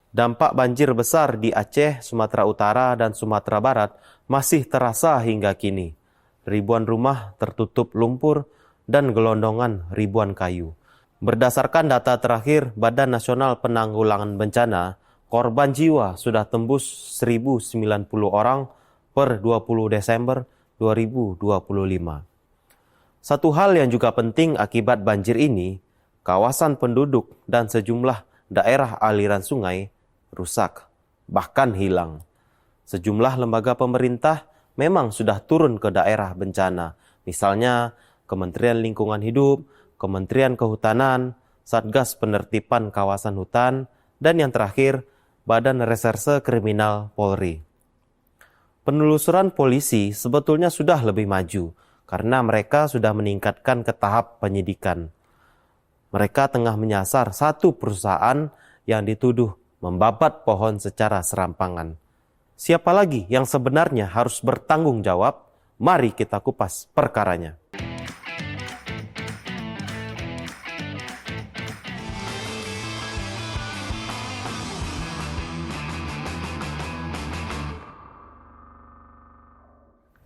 Dampak banjir besar di Aceh, Sumatera Utara, dan Sumatera Barat masih terasa hingga kini. Ribuan rumah tertutup lumpur dan gelondongan ribuan kayu. Berdasarkan data terakhir Badan Nasional Penanggulangan Bencana, korban jiwa sudah tembus 1.090 orang per 20 Desember 2025. Satu hal yang juga penting akibat banjir ini, kawasan penduduk dan sejumlah daerah aliran sungai rusak, bahkan hilang. Sejumlah lembaga pemerintah memang sudah turun ke daerah bencana, misalnya Kementerian Lingkungan Hidup, Kementerian Kehutanan, Satgas Penertiban Kawasan Hutan, dan yang terakhir, Badan Reserse Kriminal Polri. Penelusuran polisi sebetulnya sudah lebih maju, karena mereka sudah meningkatkan ke tahap penyidikan. Mereka tengah menyasar satu perusahaan yang dituduh membabat pohon secara serampangan. Siapa lagi yang sebenarnya harus bertanggung jawab? Mari kita kupas perkaranya.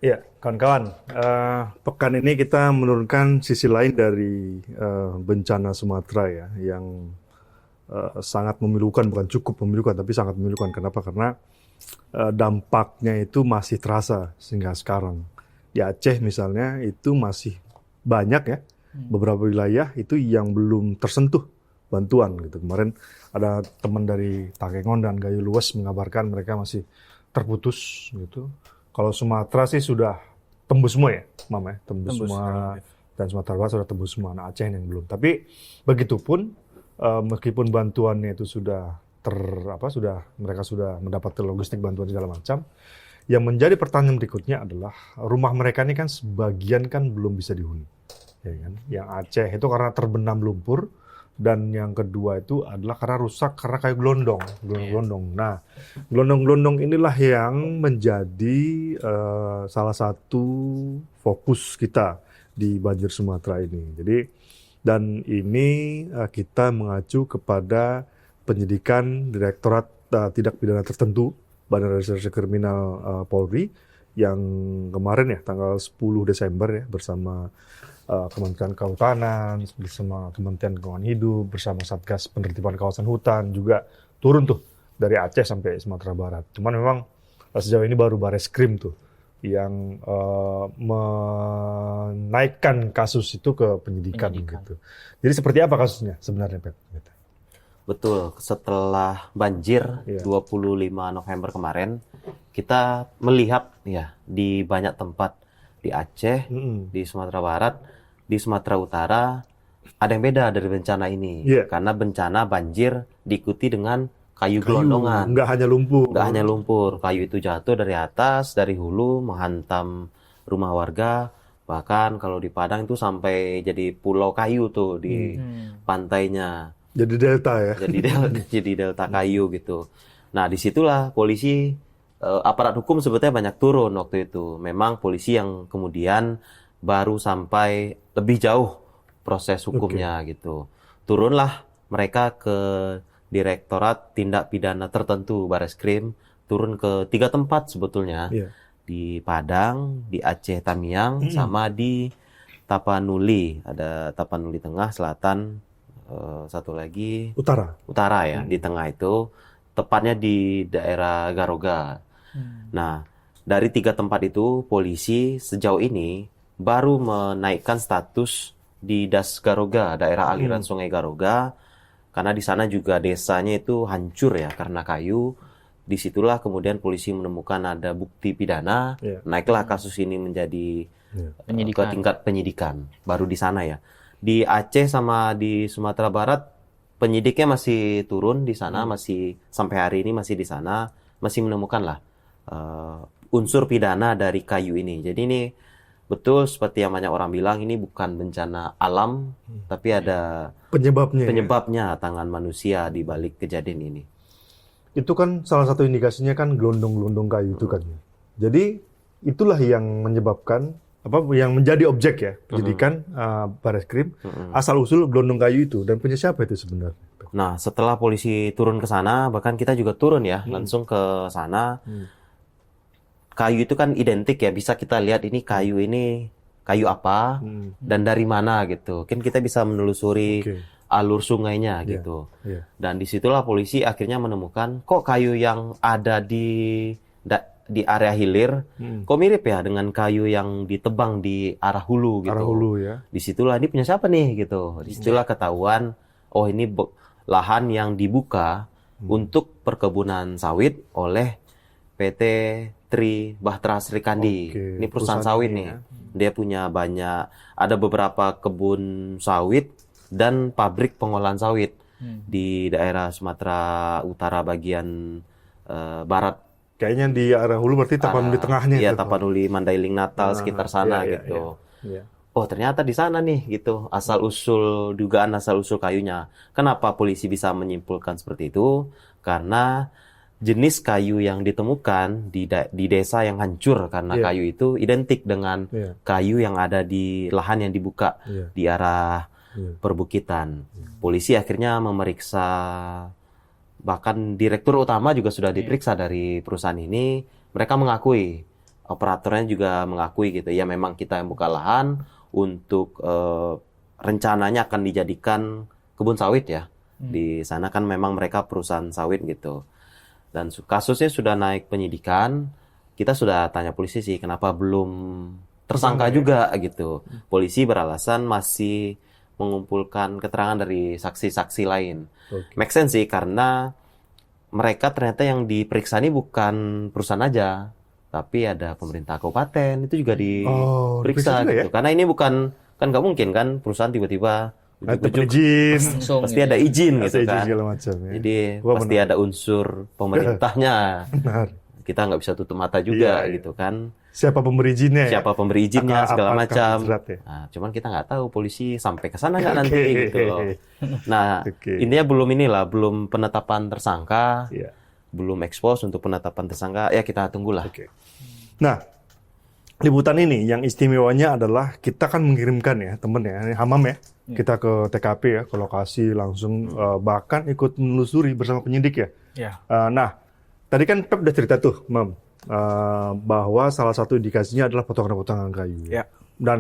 Ya, kawan-kawan, pekan ini kita menurunkan sisi lain dari bencana Sumatera ya, yang sangat memilukan, bukan cukup memilukan, tapi sangat memilukan. Kenapa? Karena dampaknya itu masih terasa sehingga sekarang. Di Aceh misalnya itu masih banyak ya, beberapa wilayah itu yang belum tersentuh bantuan gitu. Kemarin ada teman dari Takengon dan Gayo Luas mengabarkan mereka masih terputus gitu. Kalau Sumatera sih sudah tembus semua ya, Mama ya, tembus semua, dan Sumatera Barat sudah tembus semua, nah Aceh yang belum. Tapi begitupun meskipun bantuannya itu sudah mereka sudah mendapat logistik bantuan segala macam, yang menjadi pertanyaan berikutnya adalah rumah mereka ini kan sebagian kan belum bisa dihuni, ya kan? Yang Aceh itu karena terbenam lumpur, dan yang kedua itu adalah karena rusak karena kayak gelondong. Nah, gelondong-gelondong inilah yang menjadi salah satu fokus kita di banjir Sumatera ini. Jadi, dan ini kita mengacu kepada penyidikan Direktorat Tindak Pidana Tertentu Badan Reserse Kriminal Polri yang kemarin ya tanggal 10 Desember ya bersama Kementerian Kehutanan, bersama Kementerian Lingkungan Hidup, bersama Satgas Penertiban Kawasan Hutan juga turun tuh dari Aceh sampai Sumatera Barat. Cuman memang sejauh ini baru Bareskrim tuh yang menaikkan kasus itu ke penyidikan. Gitu. Jadi seperti apa kasusnya sebenarnya, Pep? Betul, setelah banjir 25 November kemarin, kita melihat ya di banyak tempat di Aceh, di Sumatera Barat, di Sumatera Utara, ada yang beda dari bencana ini. Karena bencana banjir diikuti dengan kayu gelondongan. Nggak hanya lumpur. Nggak hanya lumpur. Kayu itu jatuh dari atas, dari hulu, menghantam rumah warga. Bahkan kalau di Padang itu sampai jadi pulau kayu tuh di pantainya. Jadi delta ya? Jadi delta kayu gitu. Nah, disitulah polisi, aparat hukum sebetulnya banyak turun waktu itu. Memang polisi yang kemudian baru sampai lebih jauh proses hukumnya gitu. Turunlah mereka ke Direktorat Tindak Pidana Tertentu Bareskrim, turun ke 3 tempat sebetulnya. Di Padang, di Aceh Tamiang, sama di Tapanuli. Ada Tapanuli Tengah, Selatan, satu lagi Utara ya, di tengah itu. Tepatnya di daerah Garoga. Nah, dari 3 tempat itu, polisi sejauh ini baru menaikkan status di Das Garoga, daerah aliran sungai Garoga, karena di sana juga desanya itu hancur ya karena kayu. Disitulah kemudian polisi menemukan ada bukti pidana, naiklah kasus ini menjadi ke tingkat penyidikan, baru di sana ya. Di Aceh sama di Sumatera Barat, penyidiknya masih turun di sana, masih sampai hari ini masih di sana, masih menemukan lah unsur pidana dari kayu ini. Jadi ini betul seperti yang banyak orang bilang, ini bukan bencana alam, tapi ada penyebabnya tangan manusia di balik kejadian ini. Itu kan salah satu indikasinya kan gelondong-gelondong kayu itu kan. Jadi itulah yang menyebabkan yang menjadi objek ya penyidikan Bareskrim asal usul gelondong kayu itu, dan punya siapa itu sebenarnya? Nah, setelah polisi turun ke sana, bahkan kita juga turun ya, langsung ke sana. Kayu itu kan identik ya, bisa kita lihat ini kayu apa dan dari mana gitu. Kan kita bisa menelusuri Oke. alur sungainya Iya, gitu. iya. Dan disitulah polisi akhirnya menemukan kok kayu yang ada di area hilir kok mirip ya dengan kayu yang ditebang di arah hulu gitu. Arah hulu ya. Disitulah ini punya siapa nih gitu. Disitulah ketahuan oh ini lahan yang dibuka untuk perkebunan sawit oleh PT Tri Bahtera Srikandi. Oke, Ini perusahaan perusahaan sawit ini nih. ya. Dia punya ada beberapa kebun sawit dan pabrik pengolahan sawit di daerah Sumatera Utara bagian barat. Kayaknya di arah hulu berarti Tapanuli tengahnya Iya, itu. Tapanuli, Mandailing, Natal, sekitar sana iya, gitu. Iya. Oh, ternyata di sana nih gitu, dugaan asal-usul kayunya. Kenapa polisi bisa menyimpulkan seperti itu? Karena jenis kayu yang ditemukan di desa yang hancur karena kayu itu identik dengan kayu yang ada di lahan yang dibuka di arah perbukitan. Polisi akhirnya memeriksa, bahkan direktur utama juga sudah diperiksa dari perusahaan ini. Mereka mengakui, operatornya juga mengakui gitu. Ya memang kita yang buka lahan untuk rencananya akan dijadikan kebun sawit ya. Di sana kan memang mereka perusahaan sawit gitu. Dan kasusnya sudah naik penyidikan. Kita sudah tanya polisi sih kenapa belum tersangka juga gitu. Polisi beralasan masih mengumpulkan keterangan dari saksi-saksi lain. Make sense sih karena mereka ternyata yang diperiksa ini bukan perusahaan aja, tapi ada pemerintah kabupaten itu juga diperiksa juga gitu. Karena ini bukan kan nggak mungkin kan perusahaan tiba-tiba ujuk-ujuk izin. pasti ada izin gitu Izin kan. segala macam ya. Jadi pasti ada unsur pemerintahnya. Benar. Kita nggak bisa tutup mata juga gitu kan. Siapa pemberi izinnya? Siapa pemberi izinnya segala Apakah macam. dijerat ya? Nah, cuman kita nggak tahu polisi sampai ke sana nggak nanti gitu loh. Nah, intinya belum penetapan tersangka, belum ekspos untuk penetapan tersangka. Ya kita tunggulah. Nah, liputan ini yang istimewanya adalah kita kan mengirimkan ya temen ya, ini Hamam ya, kita ke TKP ya, ke lokasi langsung bahkan ikut menelusuri bersama penyidik ya. Nah, tadi kan Pep udah cerita tuh, Mam, bahwa salah satu indikasinya adalah potongan-potongan kayu. Dan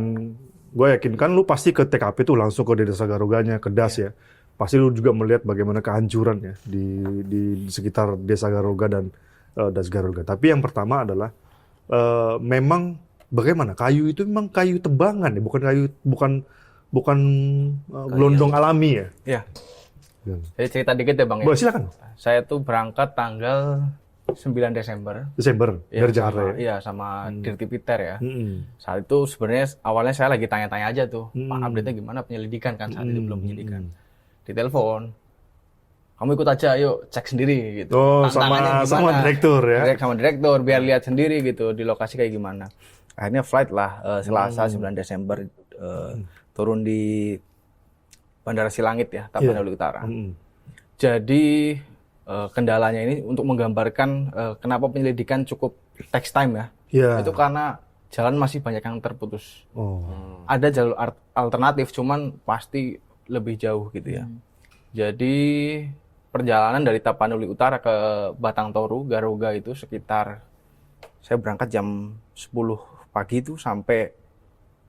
gue yakin kan lu pasti ke TKP tuh langsung ke Desa Garoganya, ke DAS ya. Pasti lu juga melihat bagaimana kehancuran ya di sekitar Desa Garoga dan DAS Garoga. Tapi yang pertama adalah memang bagaimana kayu itu memang kayu tebangan ya, bukan gelondong alami ya. Iya. Jadi cerita dikit ya Bang ya. Boleh, silakan. Saya tuh berangkat tanggal 9 Desember dari Jakarta ya. Iya, sama Dirti Piter ya. Saat itu sebenarnya awalnya saya lagi tanya-tanya aja tuh, Pak update-nya gimana penyelidikan kan, saat itu belum penyelidikan. Ditelepon, kamu ikut aja, yuk cek sendiri gitu. Oh, Tantangannya sama direktur ya. Sama direktur biar lihat sendiri gitu di lokasi kayak gimana. Akhirnya flight lah Selasa 9 Desember turun di Bandara Silangit ya, Tapanuli Utara. Jadi kendalanya ini untuk menggambarkan kenapa penyelidikan cukup takes time ya. Itu karena jalan masih banyak yang terputus. Ada jalur alternatif, cuman pasti lebih jauh gitu ya. Jadi perjalanan dari Tapanuli Utara ke Batang Toru, Garoga itu sekitar, saya berangkat jam 10 pagi itu sampai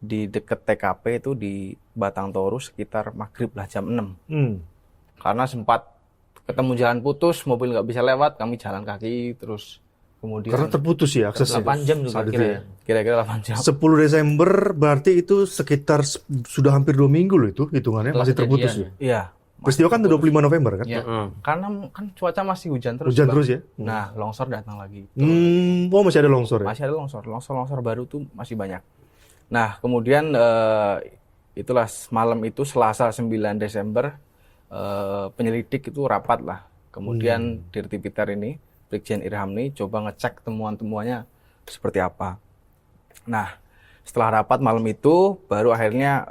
di dekat TKP itu di Batang Toru sekitar maghrib lah jam 6. Karena sempat ketemu jalan putus, mobil nggak bisa lewat, kami jalan kaki terus kemudian. Karena terputus ya aksesnya. 8 jam juga kira-kira 8 jam. 10 Desember berarti itu sekitar sudah hampir 2 minggu loh itu hitungannya masih terputus ya. Iya. Peristiwa kan 25 November kan? Iya. Karena kan cuaca masih hujan terus. Hujan terus ya. Nah, longsor datang lagi. Oh, masih ada longsor ya? Masih ada longsor baru tuh masih banyak. Nah, kemudian itulah malam itu Selasa 9 Desember penyelidik itu rapat lah. Kemudian Dirti Piter ini, Brigjen Irham ini coba ngecek temuan-temuannya seperti apa. Nah, setelah rapat malam itu baru akhirnya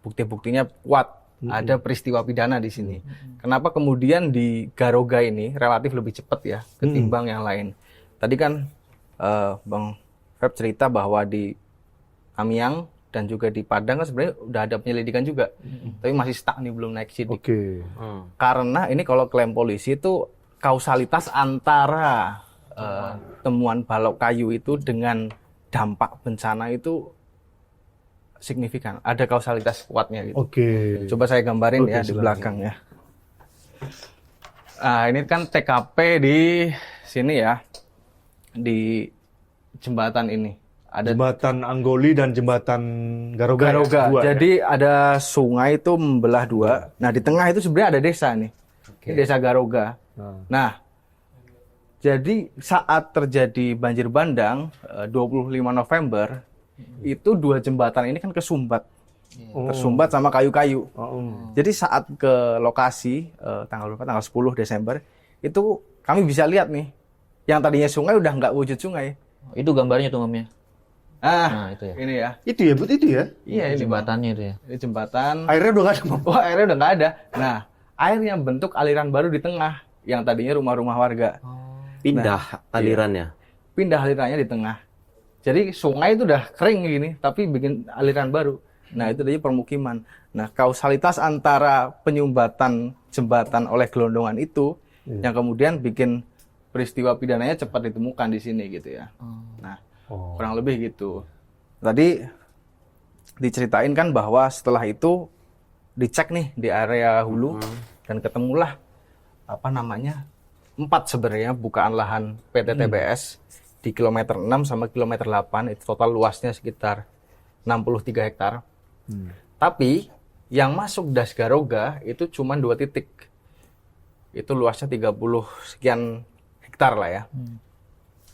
bukti-buktinya kuat. Ada peristiwa pidana di sini. Kenapa kemudian di Garoga ini relatif lebih cepat ya ketimbang yang lain? Tadi kan Bang Feb cerita bahwa di Amiang dan juga di Padang kan sebenarnya udah ada penyelidikan juga, tapi masih stuck nih belum naik sidik. Oke. Karena ini kalau klaim polisi itu kausalitas antara temuan balok kayu itu dengan dampak bencana itu signifikan. Ada kausalitas kuatnya gitu. Oke. Coba saya gambarin Oke, ya di silakan. belakang ya. Nah, ini kan TKP di sini ya, di jembatan ini. Ada Jembatan Anggoli dan jembatan Garoga. Garoga. Dua, ya? Jadi ada sungai itu membelah dua. Nah, di tengah itu sebenarnya ada desa nih. Ini desa Garoga. Nah, jadi saat terjadi banjir bandang 25 November itu dua jembatan ini kan kesumbat. Tersumbat sama kayu-kayu. Jadi saat ke lokasi tanggal 10 Desember itu kami bisa lihat nih yang tadinya sungai udah nggak wujud sungai. Itu gambarnya tuh Om ya. Nah, Itu ya. ini ya. Itu ya, Bu, itu ya. Iya, ini Jembatannya itu ya. Ini jembatan. Airnya udah nggak ada, Bang. Wah, airnya udah nggak ada. Nah, air yang bentuk aliran baru di tengah yang tadinya rumah-rumah warga. Pindah alirannya. Pindah alirannya di tengah. Jadi sungai itu udah kering gini, tapi bikin aliran baru. Nah, itu tadi permukiman. Nah, kausalitas antara penyumbatan jembatan oleh gelondongan itu yang kemudian bikin peristiwa pidananya cepat ditemukan di sini gitu ya. Nah, kurang lebih gitu. Tadi diceritain kan bahwa setelah itu dicek nih di area hulu dan ketemulah 4 sebenarnya bukaan lahan PT TBS di kilometer 6 sama kilometer 8, itu total luasnya sekitar 63 hektar. Tapi yang masuk Das Garoga itu cuma 2 titik. Itu luasnya 30 sekian hektar lah ya.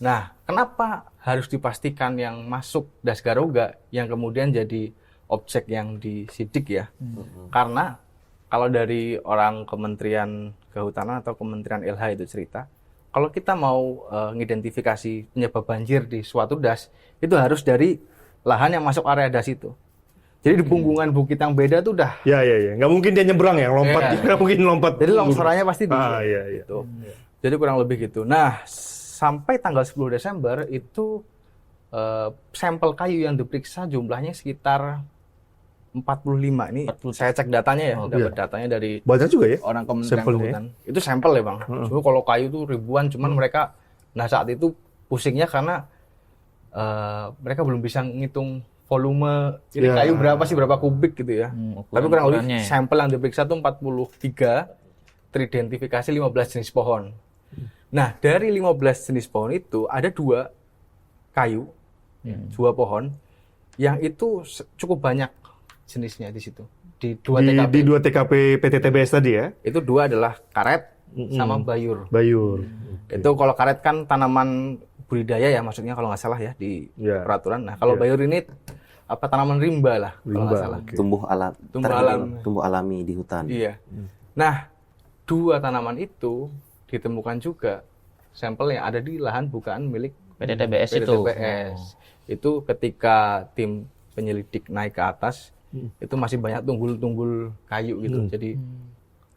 Nah, kenapa harus dipastikan yang masuk Das Garoga yang kemudian jadi objek yang disidik ya? Karena kalau dari orang Kementerian Kehutanan atau Kementerian LH itu cerita, kalau kita mau ngidentifikasi penyebab banjir di suatu das, itu harus dari lahan yang masuk area das itu. Jadi di punggungan bukit yang beda tuh udah. Ya. Nggak mungkin dia nyebrang ya, lompat. Iya. Dia nggak mungkin lompat. Jadi longsorannya pasti di iya. gitu. Jadi kurang lebih gitu. Nah, sampai tanggal 10 Desember itu sampel kayu yang diperiksa jumlahnya sekitar 45. Ini saya cek datanya ya, dapat datanya dari Banyak juga ya. orang Kementerian Sampelnya. Kehutanan. Itu sampel ya, Bang. Cuma kalau kayu itu ribuan, cuman mereka saat itu pusingnya karena mereka belum bisa ngitung volume ini kayu berapa kubik gitu ya. Tapi kurang lebih sampel yang diperiksa itu 43, teridentifikasi 15 jenis pohon. Nah, dari 15 jenis pohon itu ada 2 kayu, 2 pohon yang itu cukup banyak jenisnya di situ. Di 2 TKP. Di 2 TKP PT TBS tadi ya. Itu 2 adalah karet sama bayur. Bayur. Itu kalau karet kan tanaman budidaya ya, maksudnya kalau nggak salah ya di peraturan. Nah, kalau bayur ini tanaman rimba lah kalau nggak salah. Tumbuh alam. Tumbuh alami di hutan. Iya. Nah, 2 tanaman itu ditemukan juga sampelnya ada di lahan bukaan milik PT TBS PT itu. TBS. Itu ketika tim penyelidik naik ke atas, itu masih banyak tunggul-tunggul kayu gitu. Jadi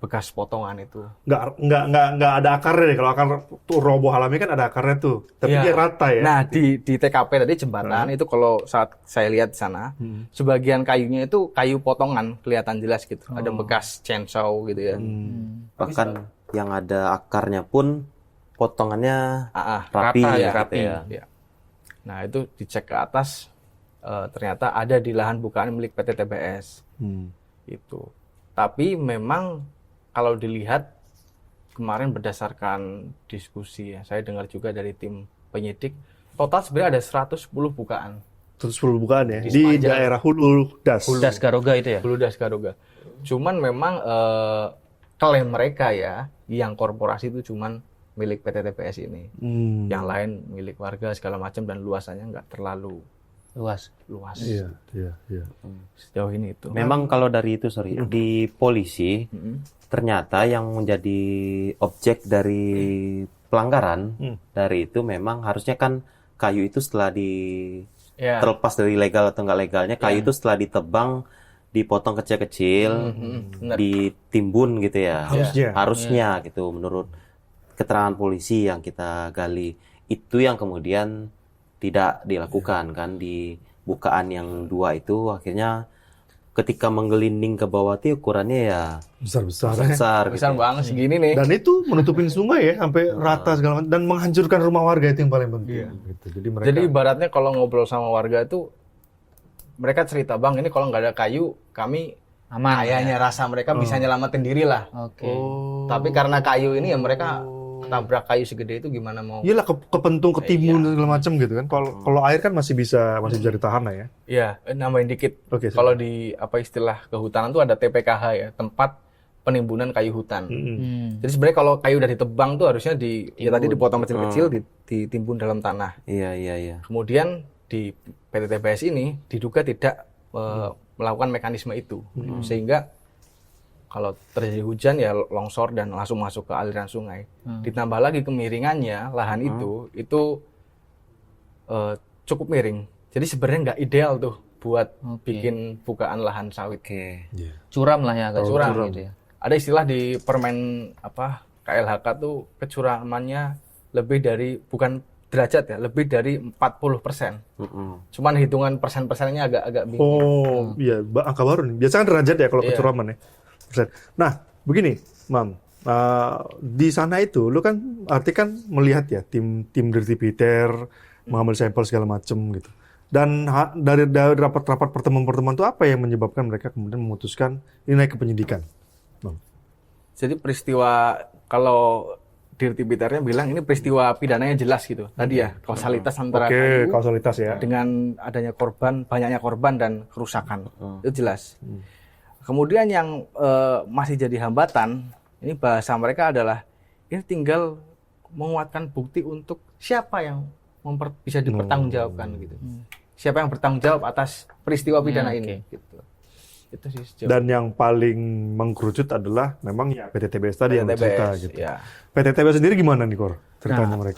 bekas potongan itu. Nggak ada akarnya deh. Kalau akar tuh roboh alami kan ada akarnya tuh. Tapi dia rata ya. Nah, di TKP tadi jembatan itu kalau saat saya lihat di sana, sebagian kayunya itu kayu potongan, kelihatan jelas gitu. Ada bekas chainsaw gitu ya. Bahkan yang ada akarnya pun potongannya rapi rata ya, rapi. gitu ya. Ya. Nah, itu dicek ke atas, ternyata ada di lahan bukaan milik PT TBS. Itu. Tapi memang kalau dilihat kemarin berdasarkan diskusi ya, saya dengar juga dari tim penyidik, total sebenarnya ada 110 bukaan. Terus perlu bukaan ya. Di Di sepanjang- daerah Hulu Das. Das Garoga itu ya. Hulu Das Garoga. Cuman memang klaim mereka ya, yang korporasi itu cuman milik PT TPS ini. Yang lain milik warga segala macam dan luasannya nggak terlalu Luas. Iya. Sejauh ini itu. Memang kalau dari itu, di polisi, ternyata yang menjadi objek dari pelanggaran, dari itu memang harusnya kan kayu itu setelah terlepas dari legal atau nggak legalnya, kayu itu setelah ditebang, dipotong kecil-kecil, ditimbun gitu ya. Harusnya gitu, menurut keterangan polisi yang kita gali. Itu yang kemudian tidak dilakukan kan di bukaan yang 2 itu akhirnya ketika menggelinding ke bawah tuh ukurannya ya Besar-besar. besar Besar gitu. banget segini nih. Dan itu menutupin sungai ya sampai rata segala macam dan menghancurkan rumah warga itu yang paling penting. Iya. Gitu. Jadi mereka Jadi ibaratnya kalau ngobrol sama warga itu mereka cerita, "Bang, ini kalau nggak ada kayu, kami Aman. kayaknya rasa mereka bisa nyelamatin diri lah. Oke. Tapi karena kayu ini ya mereka ketabrak kayu segede itu gimana mau?" iyalah kepentung, ketimbun dan segala macam gitu kan. Kalau air kan masih bisa ditahan lah ya. Iya, nambahin dikit. Oke. Kalau di istilah kehutanan tuh ada TPKH ya, tempat penimbunan kayu hutan. Jadi sebenarnya kalau kayu udah ditebang tuh harusnya tadi dipotong kecil-kecil, ditimbun dalam tanah. Iya. Kemudian di PT TBS ini diduga tidak melakukan mekanisme itu, sehingga kalau terjadi hujan ya longsor dan langsung masuk ke aliran sungai. Ditambah lagi kemiringannya lahan itu cukup miring. Jadi sebenarnya nggak ideal tuh buat bikin bukaan lahan sawit. Oke. Curam lah ya, agak curam Curam. gitu ya. Ada istilah di permen KLHK tuh kecuramannya lebih dari bukan derajat ya, lebih dari 40%. Cuman hitungan persen-persennya agak bingung. Oh, iya, angka baru nih. Biasanya kan derajat ya kalau Iya. kecuraman ya. Persen. Nah, begini, Mam. Di sana itu, lu kan arti kan melihat ya tim Dirty Peter mengambil sampel segala macam gitu. Dan dari rapat-rapat pertemuan-pertemuan itu apa yang menyebabkan mereka kemudian memutuskan ini naik ke penyidikan? Mam. Jadi peristiwa kalau Dirty Peter-nya bilang ini peristiwa pidananya jelas gitu. Tadi ya, kausalitas antara Oke, kayu kausalitas ya. dengan adanya korban, banyaknya korban dan kerusakan. Itu jelas. Kemudian yang masih jadi hambatan, ini bahasa mereka adalah ini tinggal menguatkan bukti untuk siapa yang bisa dipertanggungjawabkan gitu. Siapa yang bertanggung jawab atas peristiwa pidana ini gitu. Itu sih sejauh Dan yang paling mengkerucut adalah memang ya PT TBS tadi yang TBS, cerita gitu. ya. PT TBS sendiri gimana nih, Kor? Ceritanya mereka.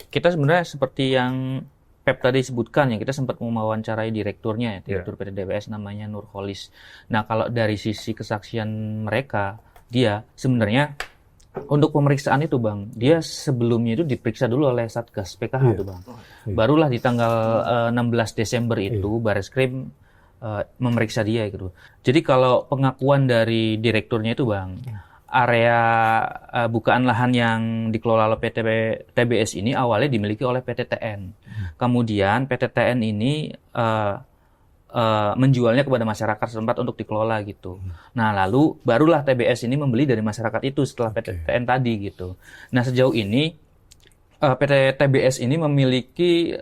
Kita sebenarnya seperti yang Pep tadi sebutkan ya, kita sempat mewawancarai direkturnya ya, direktur PT TBS namanya Nurholis. Nah, kalau dari sisi kesaksian mereka, dia sebenarnya untuk pemeriksaan itu, Bang, dia sebelumnya itu diperiksa dulu oleh Satgas PKH tuh, Bang. Barulah di tanggal 16 Desember itu Bareskrim memeriksa dia gitu. Jadi kalau pengakuan dari direkturnya itu, Bang, area bukaan lahan yang dikelola oleh PT TBS ini awalnya dimiliki oleh PT TN. Kemudian PT TN ini menjualnya kepada masyarakat setempat untuk dikelola gitu. Nah, lalu barulah TBS ini membeli dari masyarakat itu setelah PT TN tadi gitu. Nah, sejauh ini PT TBS ini memiliki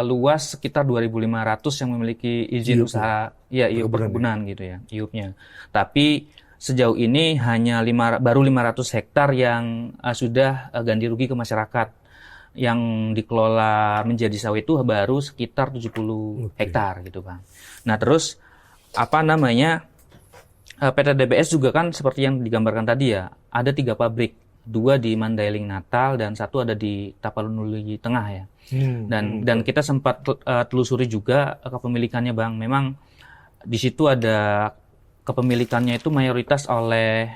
luas sekitar 2.500 yang memiliki izin usaha iup perkebunan gitu ya, iupnya. Tapi sejauh ini hanya baru 500 hektar yang sudah ganti rugi ke masyarakat. Yang dikelola menjadi sawit itu baru sekitar 70 hektar gitu, Bang. Nah, terus PT TBS juga kan seperti yang digambarkan tadi ya, ada 3 pabrik. 2 di Mandailing Natal dan 1 ada di Tapanuli Tengah ya. Dan kita sempat telusuri juga kepemilikannya, Bang. Memang di situ ada kepemilikannya itu mayoritas oleh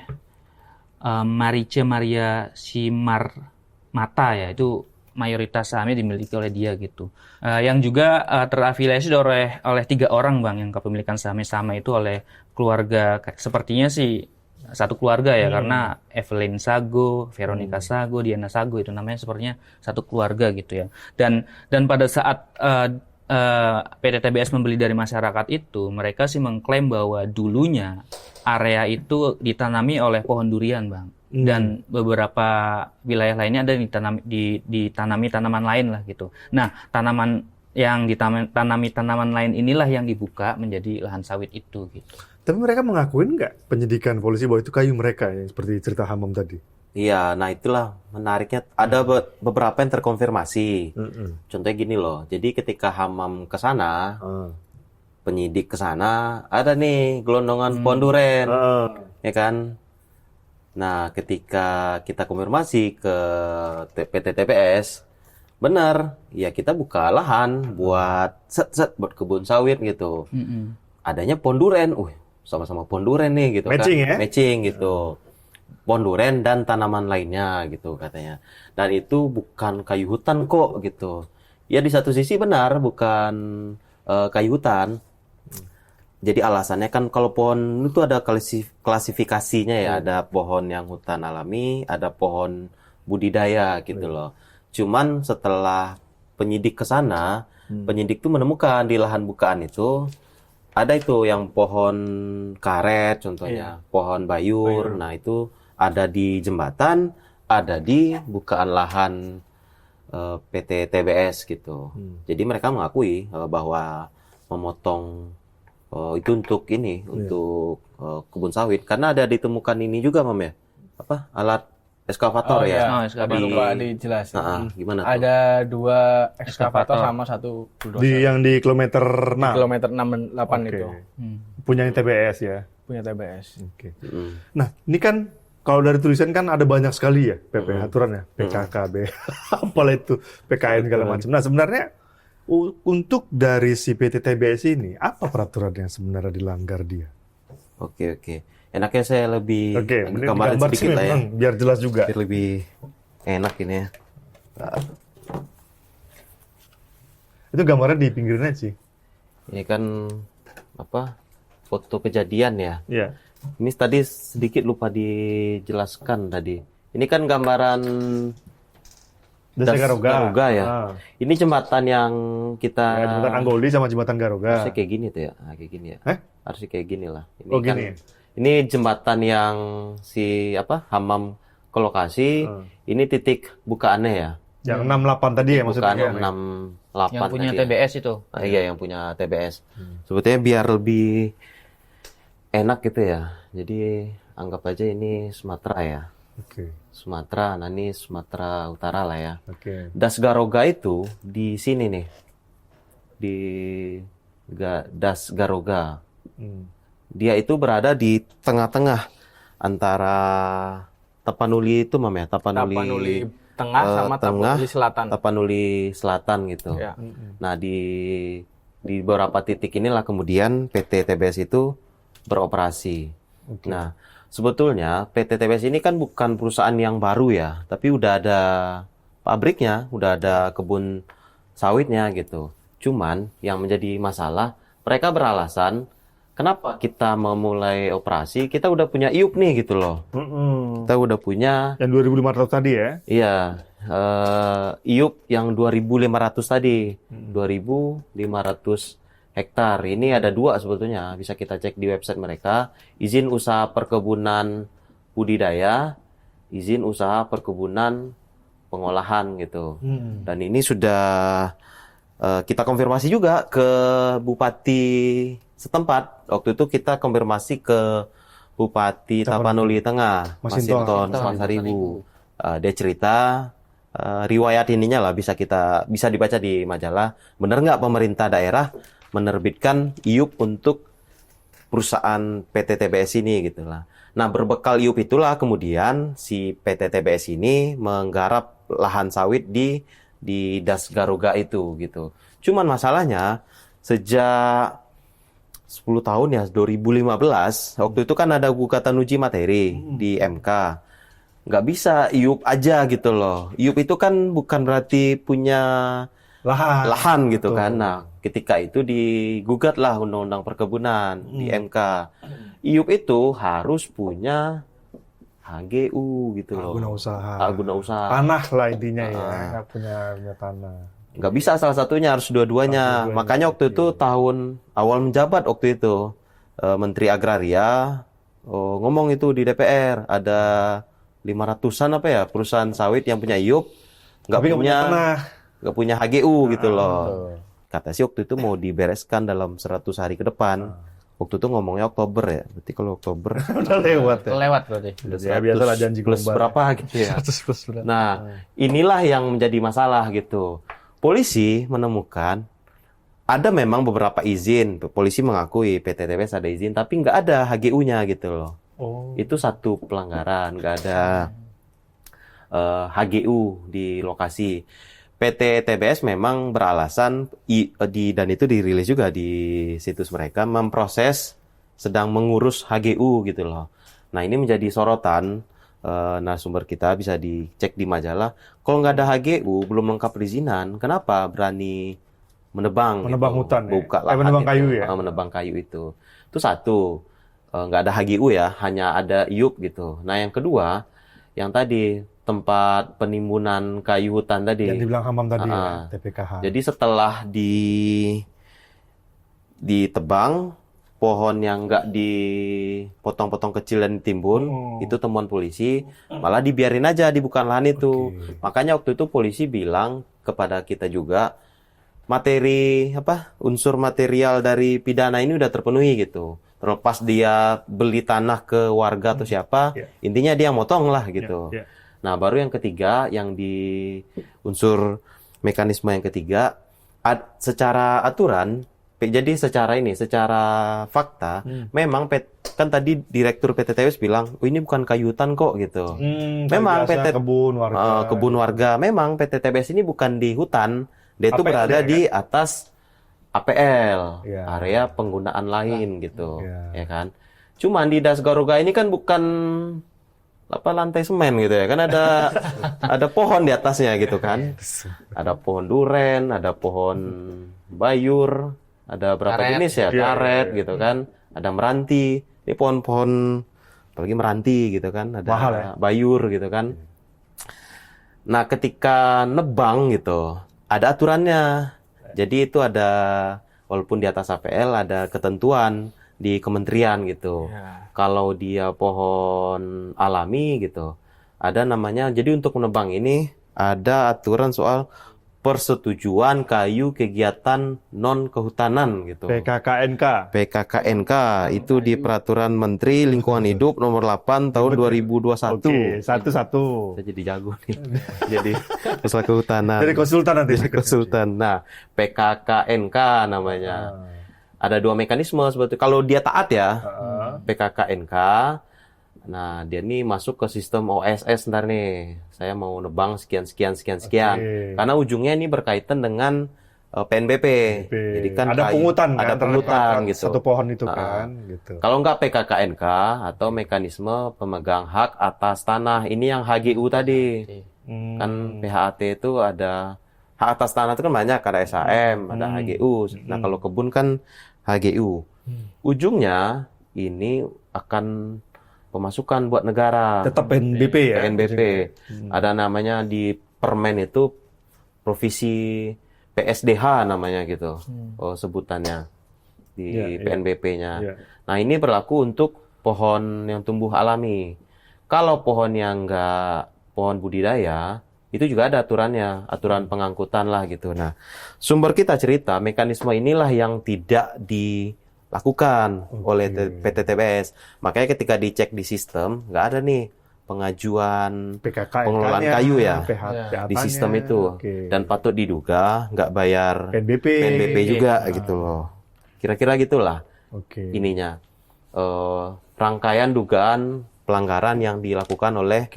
Marice Maria Simarmata ya. Itu mayoritas sahamnya dimiliki oleh dia gitu. Yang juga terafiliasi oleh 3 orang, Bang, yang kepemilikan sahamnya sama itu oleh keluarga, sepertinya sih satu keluarga ya, karena Evelyn Sago, Veronica Sago, Diana Sago itu namanya sepertinya satu keluarga gitu ya. Dan pada saat PT TBS membeli dari masyarakat itu, mereka sih mengklaim bahwa dulunya area itu ditanami oleh pohon durian, Bang. Dan beberapa wilayah lainnya ada ditanami tanaman lain lah gitu. Nah, tanaman yang ditanami tanaman lain inilah yang dibuka menjadi lahan sawit itu gitu. Tapi mereka mengakuin nggak penyidikan polisi bahwa itu kayu mereka ya, seperti cerita Hamam tadi? Iya, nah itulah menariknya. Ada beberapa yang terkonfirmasi. Contohnya gini loh, jadi ketika Hamam ke sana, penyidik ke sana, ada nih gelondongan pohon duren, ya kan? Nah, ketika kita konfirmasi ke PT TBS, benar, ya kita buka lahan buat buat kebun sawit gitu. Adanya pohon duren, sama-sama pohon duren nih gitu. Matching kan? ya? Matching gitu. Pohon duren dan tanaman lainnya gitu katanya. Dan itu bukan kayu hutan kok gitu. Ya di satu sisi benar bukan kayu hutan. Jadi alasannya kan kalau pohon itu ada klasifikasinya ya, ada pohon yang hutan alami, ada pohon budidaya gitu loh. Cuman setelah penyidik ke sana, penyidik tuh menemukan di lahan bukaan itu ada itu yang pohon karet contohnya, pohon bayur. Nah, itu ada di jembatan, ada di bukaan lahan PT TBS gitu. Jadi mereka mengakui bahwa memotong itu untuk ini, untuk kebun sawit. Karena ada ditemukan ini juga, Mam ya. Apa? Alat eskavator ya. Oh, eskavator. Lupa dijelasin. Gimana tuh? Ada 2 eskavator sama 1 bulldozer. Yang di kilometer 6. Kilometer 68 Oke. itu. Punyanya TBS ya. Punya TBS. Oke. Nah, ini kan kalau dari tulisan kan ada banyak sekali ya PP aturannya, PKKB, apalah itu, PKN segala macam. Nah, sebenarnya untuk dari si PT TBS ini apa peraturan yang sebenarnya dilanggar dia? Oke. Enaknya saya lebih Mending gambarin digambar sedikit sih lah ya. memang, biar jelas juga. Biar lebih enak ini ya. Itu gambarnya di pinggiran sih. Ini kan apa? Foto kejadian ya. Iya. Ini tadi sedikit lupa dijelaskan tadi. Ini kan gambaran Desa Garoga. ya. Ini jembatan yang kita Ya, jembatan Anggoli sama jembatan Garoga. harusnya kayak gini tuh ya. Nah, kayak gini ya. Harusnya kayak gini lah. Ini Oh, kan gini ya? ini jembatan yang si Hamam ke lokasi. Ini titik bukaannya ya. Yang 68 tadi ya maksudnya. Bukan 68 Yang punya tadi ya. TBS itu. Iya, yang punya TBS. Sebetulnya biar lebih enak gitu ya. Jadi anggap aja ini Sumatera ya. Oke. Sumatera, nah ini Sumatera Utara lah ya. Oke. Das Garoga itu di sini nih. Di Das Garoga. Dia itu berada di tengah-tengah antara Tapanuli itu, Mam ya. Tapanuli Tengah sama Tapanuli Selatan. Tapanuli Selatan gitu. Ya. Nah, di beberapa titik inilah kemudian PT TBS itu beroperasi. Nah, sebetulnya PT TBS ini kan bukan perusahaan yang baru ya, tapi udah ada pabriknya, udah ada kebun sawitnya gitu. Cuman yang menjadi masalah, mereka beralasan, kenapa kita memulai operasi, kita udah punya IUP nih gitu loh. Kita udah punya, Yang 2.500 tadi ya. iya, IUP yang 2.500 tadi, 2.500 hektar. Ini ada 2 sebetulnya, bisa kita cek di website mereka. Izin usaha perkebunan budidaya, izin usaha perkebunan pengolahan gitu. Dan ini sudah kita konfirmasi juga ke Bupati setempat. Waktu itu kita konfirmasi ke Bupati Tapanuli Tengah, Masinton Saribu. Dia cerita riwayat ininya lah bisa dibaca di majalah. Benar nggak pemerintah daerah menerbitkan IUP untuk perusahaan PT TBS ini gitu lah. Nah, berbekal IUP itulah kemudian si PT TBS ini menggarap lahan sawit di Das Garoga itu gitu. Cuman masalahnya sejak 10 tahun ya, 2015, waktu itu kan ada gugatan uji materi di MK. Nggak bisa IUP aja gitu loh. IUP itu kan bukan berarti punya lahan gitu kan. Nah, ketika itu digugatlah Undang-Undang Perkebunan di MK. IUP itu harus punya HGU gitu loh. Guna usaha. Guna usaha. Tanah lah intinya ya. Nggak punya tanah. Nggak bisa salah satunya, harus dua-duanya. Makanya waktu itu tahun awal menjabat waktu itu Menteri Agraria ngomong itu di DPR ada 500-an apa ya perusahaan sawit yang punya IUP nggak punya HGU gitu loh. Kata sih waktu itu mau dibereskan dalam 100 hari ke depan. Waktu itu ngomongnya Oktober ya. Berarti kalau Oktober Udah lewat ya. Lewat berarti. udah Ya, biasalah janji plus global. berapa gitu ya. 100 plus berapa. Nah, inilah yang menjadi masalah gitu. Polisi menemukan ada memang beberapa izin. Polisi mengakui PT TBS ada izin, tapi nggak ada HGU-nya gitu loh. Itu satu pelanggaran, nggak ada HGU di lokasi. PT TBS memang beralasan dan itu dirilis juga di situs mereka memproses sedang mengurus HGU gitu loh. Nah, ini menjadi sorotan narasumber kita, bisa dicek di majalah. Kalau nggak ada HGU, belum lengkap perizinan, kenapa berani menebang gitu. hutan ya? Buka lahan menebang itu. kayu ya? Menebang kayu itu satu. Nggak ada HGU ya, hanya ada IUP gitu. Nah yang kedua, yang tadi tempat penimbunan kayu hutan tadi. Yang dibilang Hamam tadi ya, TPKH. Jadi setelah ditebang, pohon yang nggak dipotong-potong kecil dan ditimbun, itu temuan polisi, malah dibiarin aja dibuka lahan itu. Makanya waktu itu polisi bilang kepada kita juga, unsur material dari pidana ini udah terpenuhi gitu. Terlepas dia beli tanah ke warga atau siapa, intinya dia yang motong lah gitu. Nah, baru yang ketiga, yang di unsur mekanisme yang ketiga, secara aturan, jadi secara fakta, memang kan tadi Direktur PTTBS bilang, oh ini bukan kayu hutan kok gitu. Memang kebun warga, memang PTTBS ini bukan di hutan, dia itu berada di atas APL, area penggunaan lain gitu, ya kan. Cuman di Das Garuga ini kan bukan lantai semen gitu ya, kan ada pohon di atasnya gitu kan. Ada pohon duren, ada pohon bayur, ada berapa jenis ya, karet gitu kan. Ada meranti, ini pohon-pohon apalagi meranti gitu kan, ada mahal, ya? bayur gitu kan. Nah, ketika nebang gitu, ada aturannya. Jadi itu ada, walaupun di atas APL ada ketentuan di kementerian gitu. Kalau dia pohon alami gitu, ada namanya, jadi untuk menebang ini ada aturan soal persetujuan kayu kegiatan non kehutanan gitu. PKKNK. PKKNK itu di Peraturan Menteri Lingkungan Hidup nomor 8 tahun 2021. Oke, satu-satu. Saya jadi jago nih. Jadi masalah kehutanan. Jadi konsultan nanti. Jadi konsultan. Nah, PKKNK namanya. Ada dua mekanisme sebetulnya. Kalau dia taat ya, PKKNK. Nah, dia nih masuk ke sistem OSS ntar nih. Saya mau nebang sekian. Karena ujungnya ini berkaitan dengan PNBP. Jadi kan ada pungutan kan? Ada pungutan gitu. Satu pohon itu kan. Gitu. Kalau nggak PKKNK atau mekanisme pemegang hak atas tanah. Ini yang HGU tadi. Kan PHAT itu ada hak atas tanah itu kan banyak. Ada SHM, ada HGU. Nah, kalau kebun kan HGU. Ujungnya ini akan pemasukan buat negara. Tetap PNBP ya? PNBP. Ada namanya di Permen itu provisi PSDH namanya gitu. Sebutannya di PNBP-nya. Nah, ini berlaku untuk pohon yang tumbuh alami. Kalau pohon yang enggak pohon budidaya, itu juga ada aturannya, aturan pengangkutan lah gitu. Nah, sumber kita cerita mekanisme inilah yang tidak dilakukan oleh PTTBS. Makanya ketika dicek di sistem, nggak ada nih pengajuan pengelolaan kayu ya di sistem itu. Dan patut diduga nggak bayar PNBP juga gitu loh. Kira-kira gitulah ininya. Rangkaian dugaan pelanggaran yang dilakukan oleh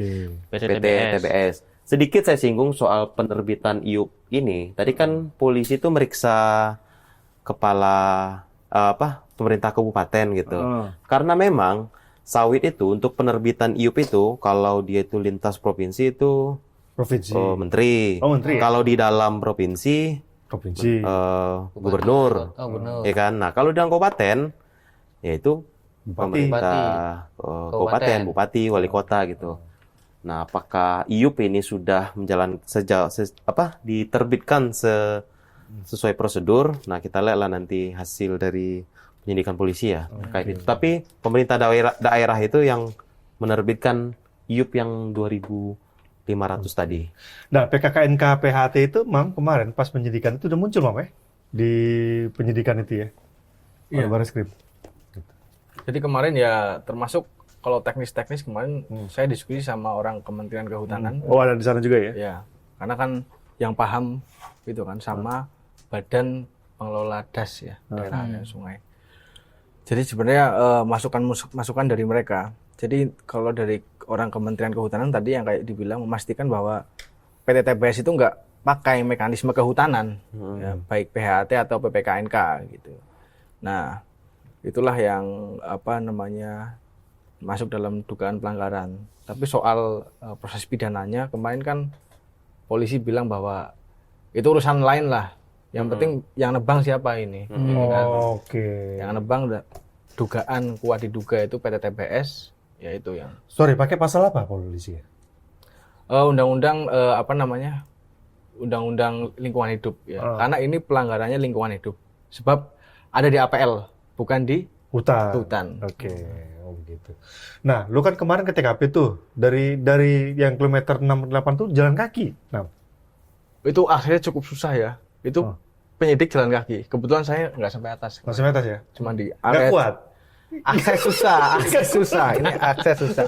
PTTBS. Sedikit saya singgung soal penerbitan IUP ini. Tadi kan polisi itu meriksa kepala pemerintah kabupaten gitu. Karena memang sawit itu untuk penerbitan IUP itu kalau dia itu lintas provinsi itu menteri. Menteri. Kalau di dalam provinsi gubernur. Ya kan. Nah, kalau di dalam kabupaten yaitu pemerintah kabupaten, bupati, wali kota gitu. Nah, apakah IUP ini sudah diterbitkan sesuai prosedur? Nah, kita lihatlah nanti hasil dari penyidikan polisi ya terkait itu. Tapi pemerintah daerah itu yang menerbitkan IUP yang 2.500 tadi. Nah, PKKNK PHT itu, Mam, kemarin pas penyidikan itu udah muncul, Mam, di penyidikan itu ya? Iya. Barreskrim. Jadi kemarin ya termasuk kalau teknis-teknis kemarin saya diskusi sama orang Kementerian Kehutanan. Oh, ada di sana juga ya? Ya, karena kan yang paham gitu kan sama Badan Pengelola DAS ya, daerah sungai. Jadi sebenarnya masukan dari mereka. Jadi kalau dari orang Kementerian Kehutanan tadi yang kayak dibilang memastikan bahwa PTTBS itu nggak pakai mekanisme kehutanan, ya, baik PHAT atau PPKNK gitu. Nah, itulah yang masuk dalam dugaan pelanggaran. Tapi soal proses pidananya kemarin kan polisi bilang bahwa itu urusan lain lah Yang penting yang nebang siapa ini. Oke. Yang nebang dugaan kuat diduga itu PT TBS, ya itu yang. Sorry, pakai pasal apa polisi ya? Undang-undang Undang-undang lingkungan hidup ya. Karena ini pelanggarannya lingkungan hidup. Sebab ada di APL, bukan di hutan. Oke, oh begitu. Nah, lu kan kemarin ke TKP tuh dari yang kilometer 68 tuh jalan kaki. Nah, Itu akhirnya cukup susah ya. Itu penyidik jalan kaki. Kebetulan saya nggak sampai atas. masih atas ya? Cuma di Nggak area kuat. akses susah. Ini akses susah.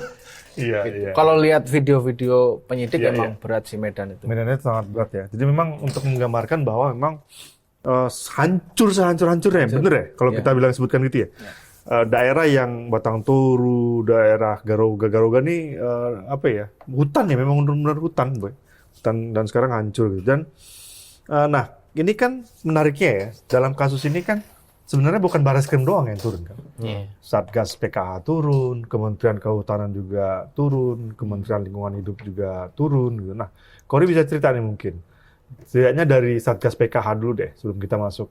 Iya. Kalau lihat video-video penyidik Iya, emang berat sih Medan itu. Medannya sangat berat ya. Jadi memang untuk menggambarkan bahwa memang hancur sehancur-hancurnya, bener ya? Kalau kita bilang sebutkan gitu ya. Daerah yang Batang Toru, daerah Garuga nih apa ya? Hutan ya, memang benar-benar hutan, boy. Hutan dan sekarang hancur gitu. Dan nah, ini kan menariknya ya. Dalam kasus ini kan sebenarnya bukan Barreskrim doang yang turun kan. Satgas PKH turun, Kementerian Kehutanan juga turun, Kementerian Lingkungan Hidup juga turun gitu. Nah, Kori bisa cerita nih mungkin. Setidaknya dari Satgas PKH dulu deh, sebelum kita masuk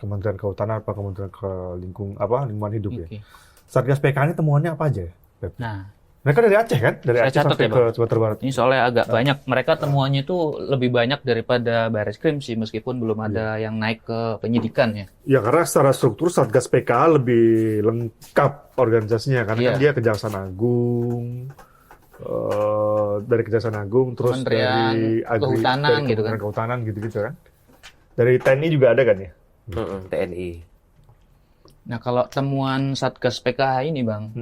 Kementerian Kehutanan apa Kementerian Lingkungan Hidup ya. Satgas PKH ini temuannya apa aja ya, Beb? Nah, Mereka dari Aceh kan? Dari Saya Aceh catat sampai ya, ke Bang. Sumatera Barat. ini soalnya agak banyak. Mereka temuannya itu lebih banyak daripada Barreskrim sih, meskipun belum ada yang naik ke penyidikan ya. Ya karena secara struktur Satgas PKH lebih lengkap organisasinya karena kan Iya. dia Kejaksaan Agung, dari Kejaksaan Agung, terus Kementerian dari Kehutanan dari gitu kan. Kementerian Kehutanan gitu-gitu kan. Dari TNI juga ada kan ya? TNI. Nah, kalau temuan Satgas PKH ini, Bang,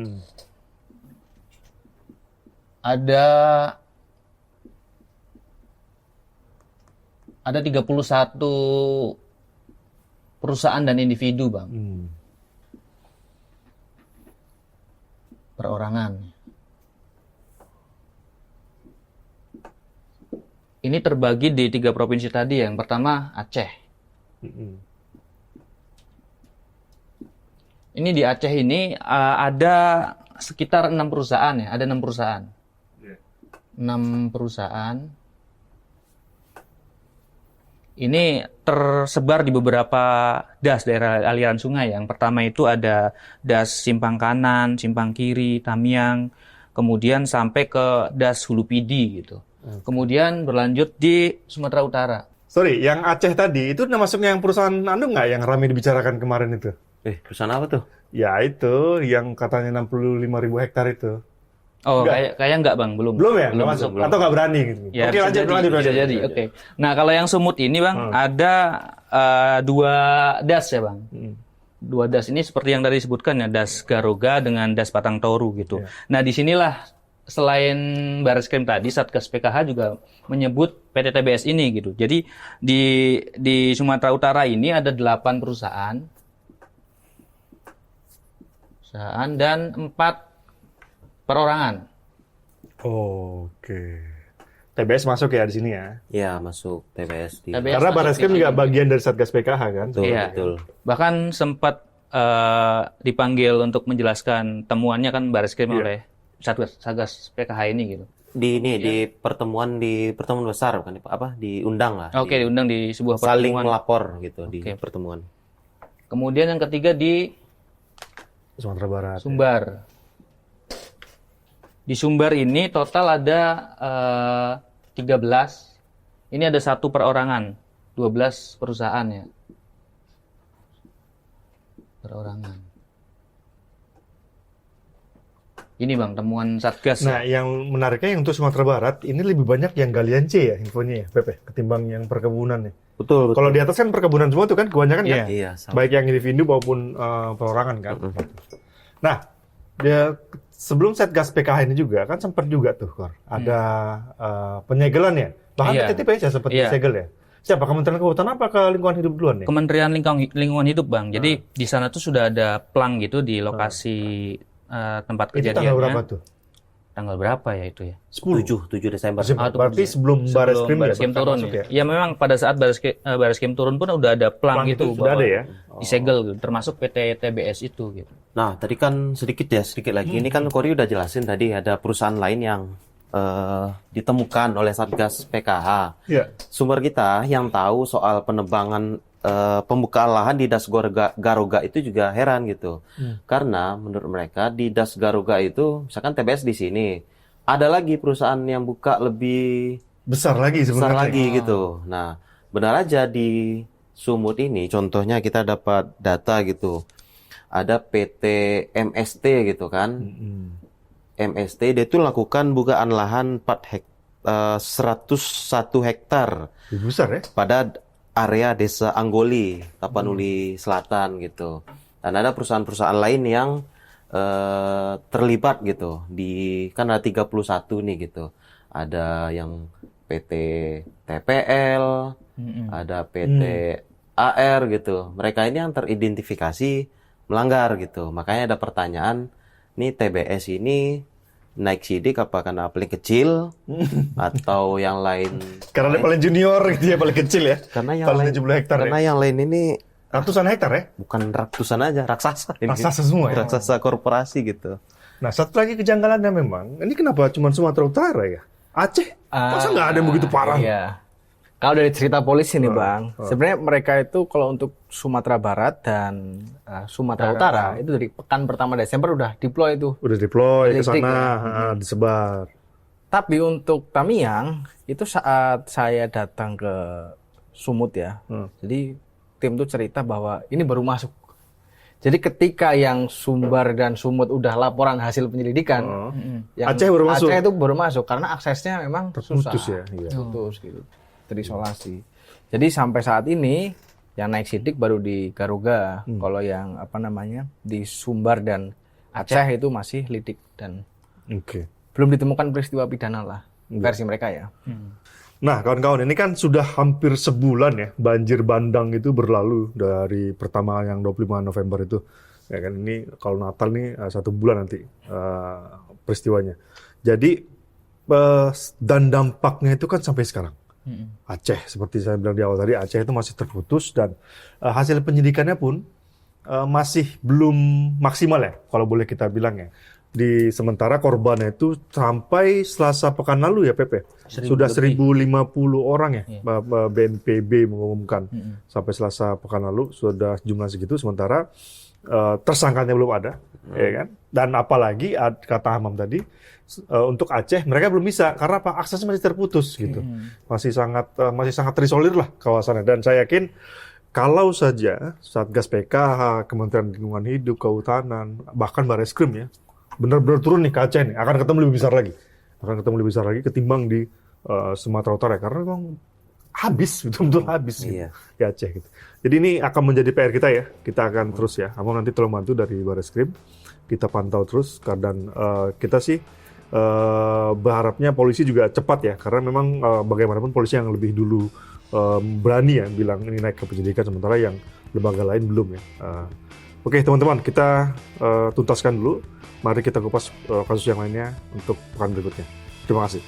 ada 31 perusahaan dan individu, Bang, perorangan. Ini terbagi di 3 provinsi tadi. Yang pertama Aceh. Ini di Aceh ini ada sekitar 6 perusahaan ya, ada 6 perusahaan. 6 perusahaan. Ini tersebar di beberapa das daerah aliran sungai. Yang pertama itu ada das Simpang Kanan, Simpang Kiri, Tamiang, kemudian sampai ke das Hulu Pidi gitu. Kemudian berlanjut di Sumatera Utara. Sorry, yang Aceh tadi itu masuknya yang perusahaan nggak yang ramai dibicarakan kemarin itu? Perusahaan apa tuh? Ya itu, yang katanya 65.000 hektar itu. Oh, Enggak. kayak enggak, Bang, belum. Belum ya? Nggak masuk? belum. Atau nggak berani gitu? Ya, Oke, bisa lanjut. bisa jadi. Oke. Nah, kalau yang Sumut ini, Bang, ada 2 das ya, Bang. 2 das ini seperti yang tadi disebutkan ya, das Garuga dengan das Batang Toru gitu. Nah, disinilah selain Barreskrim tadi, Satgas PKH juga menyebut PT TBS ini gitu. Jadi di Sumatera Utara ini ada 8 perusahaan dan 4 perorangan. Oke. TBS masuk ya di sini ya? Ya, masuk TBS. TBS Karena masuk Barreskrim di juga sini. bagian dari Satgas PKH kan? Betul, Iya. betul. Bahkan sempat dipanggil untuk menjelaskan temuannya kan Barreskrim oleh Satgas PKH ini gitu. Di pertemuan besar kan apa? Diundang lah. Oke, diundang di sebuah Saling pertemuan. melapor gitu di Oke. pertemuan. Kemudian yang ketiga di Sumatera Barat. Sumbar. Di Sumbar ini total ada 13. Ini ada 1 perorangan, 12 perusahaan ya. Perorangan. Ini Bang, temuan Satgas. Nah, yang menariknya yang untuk Sumatera Barat, ini lebih banyak yang galian C ya infonya ya, Pepe, ketimbang yang perkebunan ya. Betul, betul. Kalau di atas kan perkebunan semua tuh kan, kebanyakan kan? Iya, sama. Baik yang individu maupun perorangan kan. Nah, sebelum Satgas PKH ini juga kan sempat juga tuh, Kor, ada penyegelan ya. Bahkan Iya. PTTP ya sempat disegel ya. Siapa Kementerian Kehutanan apa ke Lingkungan Hidup duluan ya? Kementerian Lingkungan Hidup, Bang. Jadi di sana tuh sudah ada plang gitu di lokasi tempat Itu kejadiannya. tanggal berapa tuh? Tanggal berapa ya itu ya? 10. 7 Desember. Berarti sebelum Barreskrim turun masuk ya. Ya memang pada saat Barreskrim turun pun udah ada plang Plang gitu itu sudah bahwa ada ya? disegel gitu, termasuk PT TBS itu gitu. Nah, tadi kan sedikit lagi. Ini kan Kori udah jelasin tadi ada perusahaan lain yang ditemukan oleh Satgas PKH. Ya. Sumber kita yang tahu soal penebangan pembukaan lahan di Das Garuga itu juga heran gitu. Karena menurut mereka di Das Garuga itu, misalkan TBS di sini, ada lagi perusahaan yang buka lebih Besar lagi besar sebenarnya. lagi gitu. Nah, benar aja di Sumut ini, contohnya kita dapat data gitu. Ada PT MST gitu kan. MST dia itu lakukan bukaan lahan 101 hektar Lebih besar ya? pada area Desa Anggoli, Tapanuli Selatan gitu. Dan ada perusahaan-perusahaan lain yang terlibat gitu. Kan ada 31 nih gitu. Ada yang PT TPL, ada PT AR gitu. Mereka ini yang teridentifikasi melanggar gitu. Makanya ada pertanyaan, nih TBS ini naik sidik apa karena paling kecil atau yang lain? Karena dia paling junior gitu ya, paling kecil ya. Karena yang paling lain 70 hektar karena ya. yang lain ini Ratusan hektar ya? bukan ratusan aja, raksasa ini. Raksasa semua ya? Raksasa korporasi gitu. Nah, satu lagi kejanggalannya memang, ini kenapa cuma Sumatera Utara ya? Aceh? Masa nggak ada yang begitu parah? Iya. Kalau dari cerita polisi nih Bang, sebenarnya mereka itu kalau untuk Sumatera Barat dan Sumatera Utara itu dari pekan pertama Desember udah deploy itu. Udah deploy ke Logistik, sana, disebar. Tapi untuk Tamiang itu saat saya datang ke Sumut ya, jadi tim tuh cerita bahwa ini baru masuk. Jadi ketika yang Sumbar dan Sumut udah laporan hasil penyelidikan, yang Aceh baru masuk. Aceh itu baru masuk karena aksesnya memang susah. Terputus ya. Iya. Putus gitu, terisolasi. Jadi sampai saat ini yang naik sidik baru di Garuga. Kalau yang apa namanya di Sumbar dan Aceh itu masih lidik dan Oke. belum ditemukan peristiwa pidana lah versi mereka ya. Nah, kawan-kawan, ini kan sudah hampir sebulan ya banjir bandang itu berlalu dari pertama yang 25 November itu. Ya kan, ini kalau Natal nih 1 bulan nanti peristiwanya. Jadi dan dampaknya itu kan sampai sekarang. Aceh, seperti saya bilang di awal tadi, Aceh itu masih terputus dan hasil penyidikannya pun masih belum maksimal ya, kalau boleh kita bilang ya. Di sementara korbannya itu sampai Selasa pekan lalu ya Pepe, sudah 1050 orang ya, BNPB mengumumkan sampai Selasa pekan lalu sudah jumlah segitu, sementara tersangkanya belum ada, ya kan? Dan apalagi kata Hamam tadi, untuk Aceh mereka belum bisa karena apa? Aksesnya masih terputus gitu, masih sangat terisolir lah kawasannya. Dan saya yakin kalau saja Satgas PKH, Kementerian Lingkungan Hidup, Kehutanan, bahkan Bareskrim ya, benar-benar turun nih ke Aceh nih, akan ketemu lebih besar lagi ketimbang di Sumatera Utara karena memang habis, betul-betul habis gitu, di Aceh gitu. Jadi ini akan menjadi PR kita ya, kita akan terus ya, Abang nanti tolong bantu dari Bareskrim, kita pantau terus, dan kita sih berharapnya polisi juga cepat ya, karena memang bagaimanapun polisi yang lebih dulu berani ya bilang ini naik ke penyidikan, sementara yang lembaga lain belum ya. Oke teman-teman, kita tuntaskan dulu. Mari kita kupas kasus yang lainnya untuk pekan berikutnya. Terima kasih.